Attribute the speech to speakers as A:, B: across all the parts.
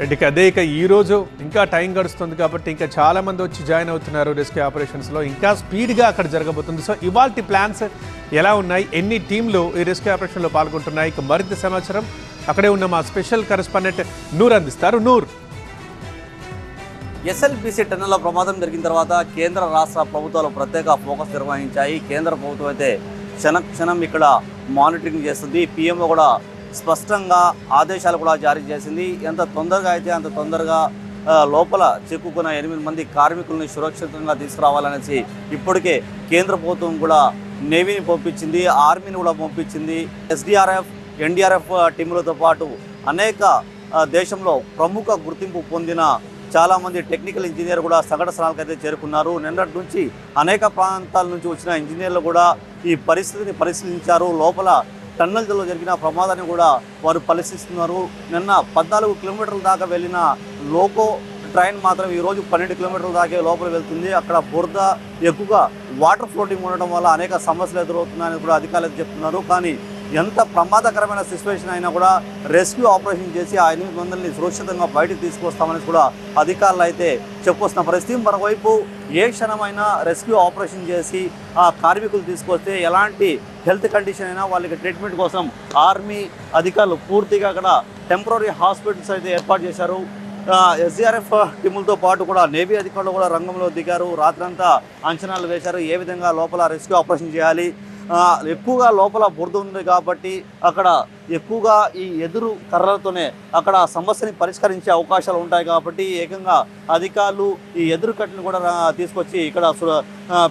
A: ఇక ఈరోజు ఇంకా టైం గడుస్తుంది కాబట్టి ఇంకా చాలా మంది వచ్చి జాయిన్ అవుతున్నారు రెస్క్యూ ఆపరేషన్స్లో. ఇంకా స్పీడ్గా అక్కడ జరగబోతుంది. సో ఇవాల్టి ప్లాన్స్ ఎలా ఉన్నాయి, ఎన్ని టీంలు ఈ రెస్క్యూ ఆపరేషన్లో పాల్గొంటున్నాయి, ఇక మరింత సమాచారం అక్కడే ఉన్న మా స్పెషల్ కరెస్పాండెంట్ నూర్ అందిస్తారు. నూర్,
B: ఎస్ఎల్బీసీ టన్నెల్లో ప్రమాదం జరిగిన తర్వాత కేంద్ర రాష్ట్ర ప్రభుత్వాలు ప్రత్యేక ఫోకస్ నిర్వహించాయి. కేంద్ర ప్రభుత్వం అయితే క్షణం ఇక్కడ మానిటరింగ్ చేస్తుంది. పిఎంఓ కూడా స్పష్టంగా ఆదేశాలు కూడా జారీ చేసింది. ఎంత తొందరగా అయితే అంత తొందరగా లోపల చిక్కుకున్న 8 మంది కార్మికుల్ని సురక్షితంగా తీసుకురావాలనేసి ఇప్పటికే కేంద్ర ప్రభుత్వం కూడా నేవీని పంపించింది, ఆర్మీని కూడా పంపించింది. ఎస్డీఆర్ఎఫ్, ఎన్డీఆర్ఎఫ్ టీములతో పాటు అనేక దేశంలో ప్రముఖ గుర్తింపు పొందిన చాలామంది టెక్నికల్ ఇంజనీర్ కూడా సగటు స్థలాలకు అయితే చేరుకున్నారు. నిన్నటి నుంచి అనేక ప్రాంతాల నుంచి వచ్చిన ఇంజనీర్లు కూడా ఈ పరిస్థితిని పరిశీలించారు. లోపల టన్నెల్లో జరిగిన ప్రమాదాన్ని కూడా వారు పరిశీలిస్తున్నారు. నిన్న 14 కిలోమీటర్ల దాకా వెళ్ళిన లోకో ట్రైన్ మాత్రం ఈరోజు 12 కిలోమీటర్ల దాకా లోపల వెళ్తుంది. అక్కడ బురద ఎక్కువగా వాటర్ ఫ్లోటింగ్ ఉండడం వల్ల అనేక సమస్యలు ఎదురవుతున్నాయని కూడా అధికారులు చెప్తున్నారు. కానీ ఎంత ప్రమాదకరమైన సిచ్యువేషన్ అయినా కూడా రెస్క్యూ ఆపరేషన్ చేసి ఆ 8 మందిని సురక్షితంగా బయటకు తీసుకొస్తామని కూడా అధికారులు అయితే చెప్పొస్తున్న పరిస్థితి. మరోవైపు ఏ క్షణమైనా రెస్క్యూ ఆపరేషన్ చేసి ఆ కార్మికులు తీసుకొస్తే ఎలాంటి హెల్త్ కండిషన్ అయినా వాళ్ళకి ట్రీట్మెంట్ కోసం ఆర్మీ అధికారులు పూర్తిగా అక్కడ టెంపరరీ హాస్పిటల్స్ అయితే ఏర్పాటు చేశారు. ఎస్డీఆర్ఎఫ్ టీములతో పాటు కూడా నేవీ అధికారులు కూడా రంగంలో దిగారు. రాత్రంతా అంచనాలు వేశారు ఏ విధంగా లోపల రెస్క్యూ ఆపరేషన్ చేయాలి. ఎక్కువగా లోపల బురద ఉంది కాబట్టి అక్కడ ఎక్కువగా ఈ ఎదురు కర్రలతోనే అక్కడ సమస్యని పరిష్కరించే అవకాశాలు ఉంటాయి. కాబట్టి ఏకంగా అధికారులు ఈ ఎదురు కట్టను కూడా తీసుకొచ్చి ఇక్కడ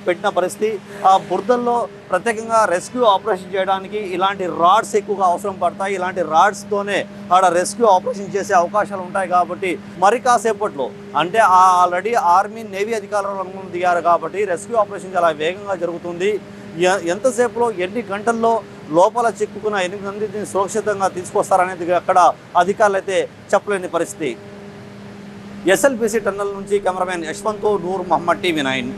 B: పెట్టిన పరిస్థితి. ఆ బురదల్లో ప్రత్యేకంగా రెస్క్యూ ఆపరేషన్ చేయడానికి ఇలాంటి రాడ్స్ ఎక్కువగా అవసరం పడతాయి. ఇలాంటి రాడ్స్తోనే ఆడ రెస్క్యూ ఆపరేషన్ చేసే అవకాశాలు ఉంటాయి. కాబట్టి మరి కాసేపట్లో అంటే ఆల్రెడీ ఆర్మీ, నేవీ అధికారులు రంగం దిగారు కాబట్టి రెస్క్యూ ఆపరేషన్ చాలా వేగంగా జరుగుతుంది. ఎంతసేపులో ఎన్ని గంటల్లో లోపల చిక్కుకున్న 8 మందిని సురక్షితంగా తీసుకొస్తారనేది అక్కడ అధికారులు అయితే చెప్పలేని పరిస్థితి. ఎస్ఎల్బీసీ టన్నెల్ నుంచి కెమెరామెన్ యశ్వంత్, నూర్, మహమ్మద్, టీవీ 9.